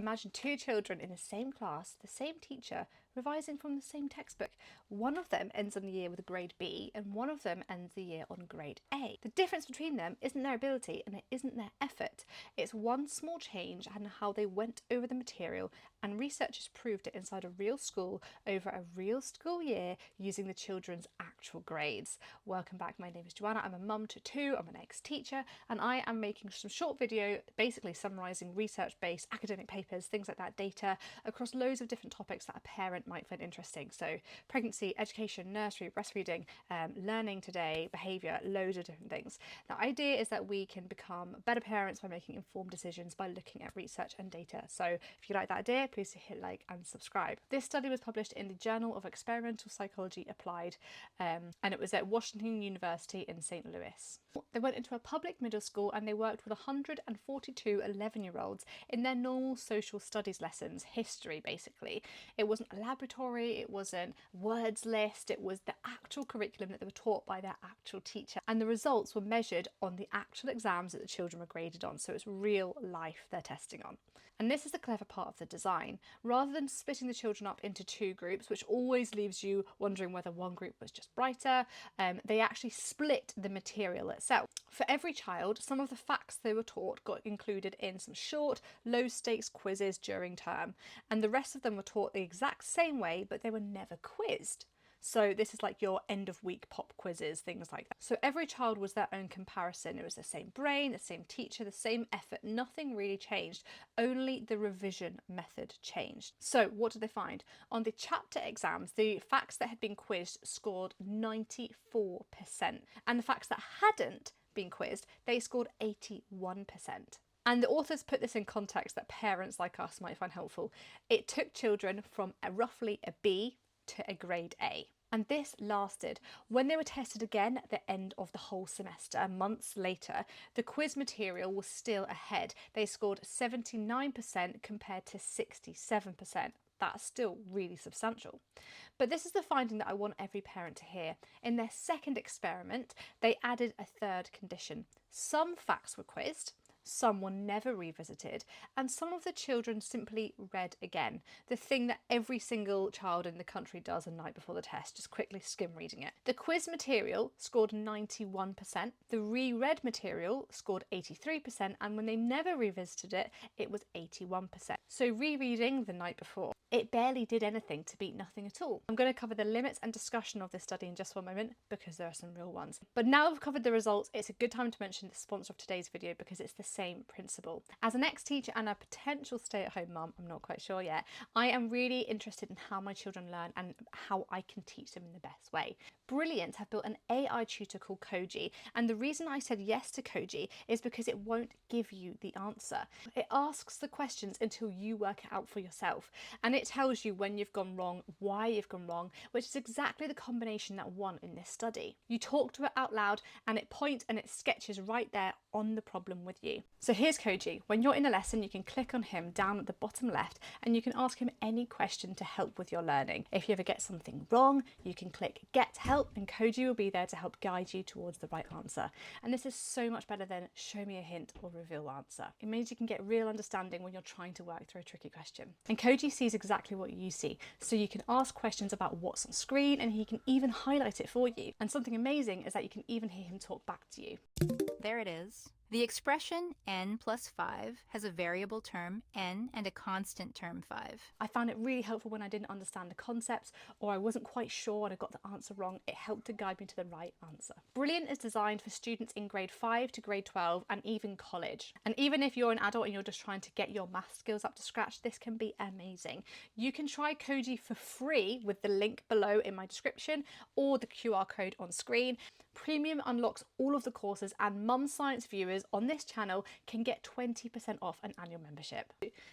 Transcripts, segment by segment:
Imagine two children in the same class, the same teacher, revising from the same textbook. One of them ends on the year with a grade B and one of them ends the year on grade A. The difference between them isn't their ability and it isn't their effort. It's one small change and how they went over the material, and researchers proved it inside a real school over a real school year using the children's actual grades. Welcome back, my name is Joanna. I'm a mum to two, I'm an ex-teacher, and I am making some short video basically summarising research-based academic papers, things like that, data across loads of different topics that a parent might find interesting. So pregnancy, education, nursery, breastfeeding, learning today, behaviour, loads of different things. The idea is that we can become better parents by making informed decisions by looking at research and data. So if you like that idea, please hit like and subscribe. This study was published in the Journal of Experimental Psychology Applied, and it was at Washington University in St. Louis. They went into a public middle school and they worked with 142 11-year-olds in their normal social studies lessons, history basically. It wasn't a laboratory, it wasn't words list, it was the actual curriculum that they were taught by their actual teacher, and the results were measured on the actual exams that the children were graded on, so it's real life they're testing on. And this is the clever part of the design. Rather than splitting the children up into two groups, which always leaves you wondering whether one group was just brighter, they actually split the material itself. For every child, some of the facts they were taught got included in some short, low-stakes quizzes during term, and the rest of them were taught the exact same way, but they were never quizzed. So this is like your end of week pop quizzes, things like that. So every child was their own comparison. It was the same brain, the same teacher, the same effort. Nothing really changed. Only the revision method changed. So what did they find? On the chapter exams, the facts that had been quizzed scored 94%. And the facts that hadn't been quizzed, they scored 81%. And the authors put this in context that parents like us might find helpful. It took children from roughly a B to a grade A. And this lasted. When they were tested again at the end of the whole semester, months later, the quiz material was still ahead. They scored 79% compared to 67%. That's still really substantial. But this is the finding that I want every parent to hear. In their second experiment, they added a third condition. Some facts were quizzed, some were never revisited, and some of the children simply read again. The thing that every single child in the country does the night before the test, just quickly skim reading it. The quiz material scored 91%, the reread material scored 83%, and when they never revisited it, it was 81%. So rereading the night before, it barely did anything to beat nothing at all. I'm going to cover the limits and discussion of this study in just one moment because there are some real ones. But now I've covered the results, it's a good time to mention the sponsor of today's video because it's the same principle. As an ex-teacher and a potential stay-at-home mum, I'm not quite sure yet, I am really interested in how my children learn and how I can teach them in the best way. Brilliant have built an AI tutor called Koji, and the reason I said yes to Koji is because it won't give you the answer. It asks the questions until you work it out for yourself, and it tells you when you've gone wrong, why you've gone wrong, which is exactly the combination that won in this study. You talk to it out loud and it points and it sketches right there on the problem with you. So here's Koji. When you're in a lesson, you can click on him down at the bottom left and you can ask him any question to help with your learning. If you ever get something wrong, you can click Get Help and Koji will be there to help guide you towards the right answer. And this is so much better than show me a hint or reveal the answer. It means you can get real understanding when you're trying to work through a tricky question. And Koji sees exactly what you see, so you can ask questions about what's on screen and he can even highlight it for you. And something amazing is that you can even hear him talk back to you. There it is. The expression n plus 5 has a variable term n and a constant term 5. I found it really helpful when I didn't understand the concepts or I wasn't quite sure and I got the answer wrong. It helped to guide me to the right answer. Brilliant is designed for students in grade 5 to grade 12 and even college. And even if you're an adult and you're just trying to get your math skills up to scratch, this can be amazing. You can try Koji for free with the link below in my description or the QR code on screen. Premium unlocks all of the courses and Mum Science viewers on this channel can get 20% off an annual membership.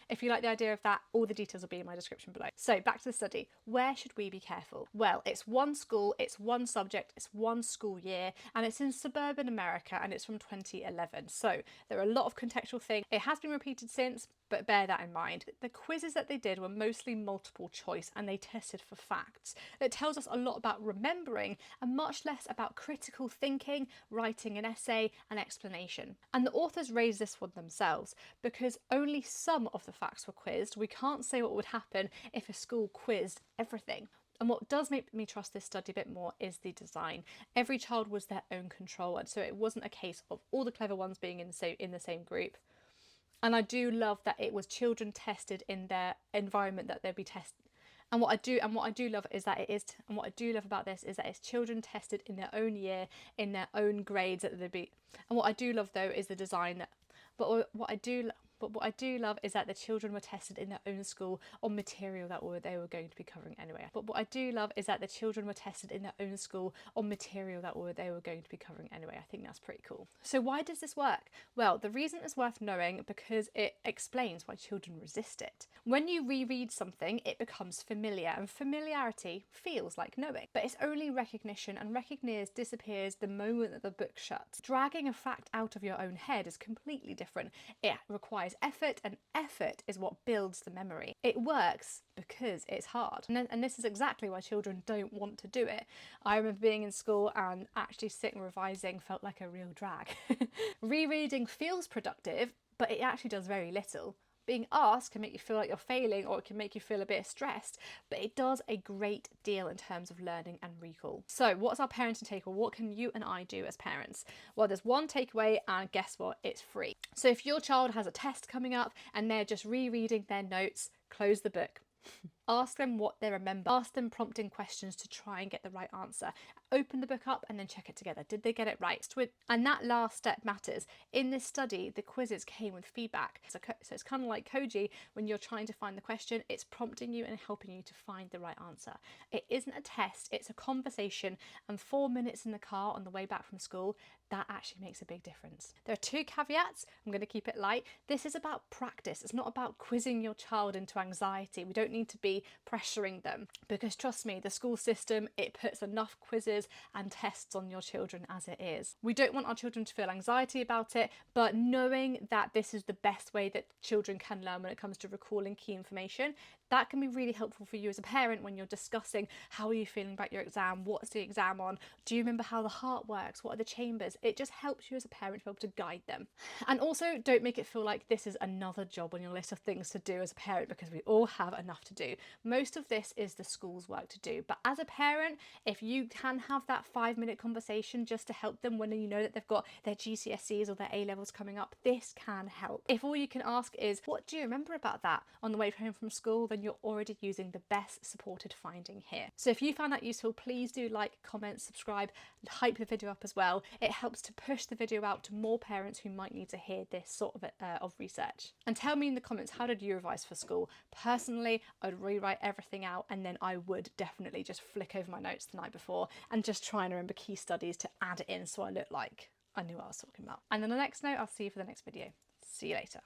If you like the idea of that, all the details will be in my description below. So back to the study. Where should we be careful? Well, it's one school, it's one subject, it's one school year, and it's in suburban America and it's from 2011. So there are a lot of contextual things. It has been repeated since, but bear that in mind. The quizzes that they did were mostly multiple choice and they tested for facts. It tells us a lot about remembering and much less about critical thinking, writing an essay, and explanation. And the authors raised this one themselves because only some of the facts were quizzed. We can't say what would happen if a school quizzed everything. And what does make me trust this study a bit more is the design. Every child was their own control, and so it wasn't a case of all the clever ones being in the same group. And I do love that it was children tested in their environment that they'd be tested. And what I do love about this is that it's children tested in their own year, in their own grades that they'd be. And what I do love though is the design that. But what I do love is that the children were tested in their own school on material that they were going to be covering anyway. I think that's pretty cool. So why does this work? Well, the reason is worth knowing because it explains why children resist it. When you reread something, it becomes familiar, and familiarity feels like knowing. But it's only recognition, and recognition disappears the moment that the book shuts. Dragging a fact out of your own head is completely different. It requires effort, and effort is what builds the memory. It works because it's hard. And this is exactly why children don't want to do it. I remember being in school and actually sitting revising felt like a real drag. Rereading feels productive, but it actually does very little. Being asked can make you feel like you're failing, or it can make you feel a bit stressed, but it does a great deal in terms of learning and recall. So what's our parenting takeaway? What can you and I do as parents? Well, there's one takeaway, and guess what? It's free. So if your child has a test coming up and they're just rereading their notes, close the book. Ask them what they remember. Ask them prompting questions to try and get the right answer. Open the book up and then check it together. Did they get it right? And that last step matters. In this study, the quizzes came with feedback. So it's kind of like Koji. When you're trying to find the question, it's prompting you and helping you to find the right answer. It isn't a test, it's a conversation, and 4 minutes in the car on the way back from school, that actually makes a big difference. There are 2 caveats. I'm going to keep it light. This is about practice. It's not about quizzing your child into anxiety. We don't need to be pressuring them, because trust me, the school system, it puts enough quizzes and tests on your children as it is. We don't want our children to feel anxiety about it, but knowing that this is the best way that children can learn when it comes to recalling key information, that can be really helpful for you as a parent when you're discussing how are you feeling about your exam, what's the exam on, do you remember how the heart works, what are the chambers. It just helps you as a parent to be able to guide them. And also, don't make it feel like this is another job on your list of things to do as a parent, because we all have enough to do. Most of this is the school's work to do, but as a parent, if you can have that 5-minute conversation just to help them when you know that they've got their GCSEs or their A-levels coming up, this can help. If all you can ask is, what do you remember about that on the way home from school, then you're already using the best supported finding here. So if you found that useful, please do like, comment, subscribe, hype the video up as well. It helps to push the video out to more parents who might need to hear this sort of research. And tell me in the comments, how did you revise for school? Personally, I'd rewrite everything out, and then I would definitely just flick over my notes the night before and just try and remember key studies to add it in so I look like I knew what I was talking about. And on the next note, I'll see you for the next video. See you later.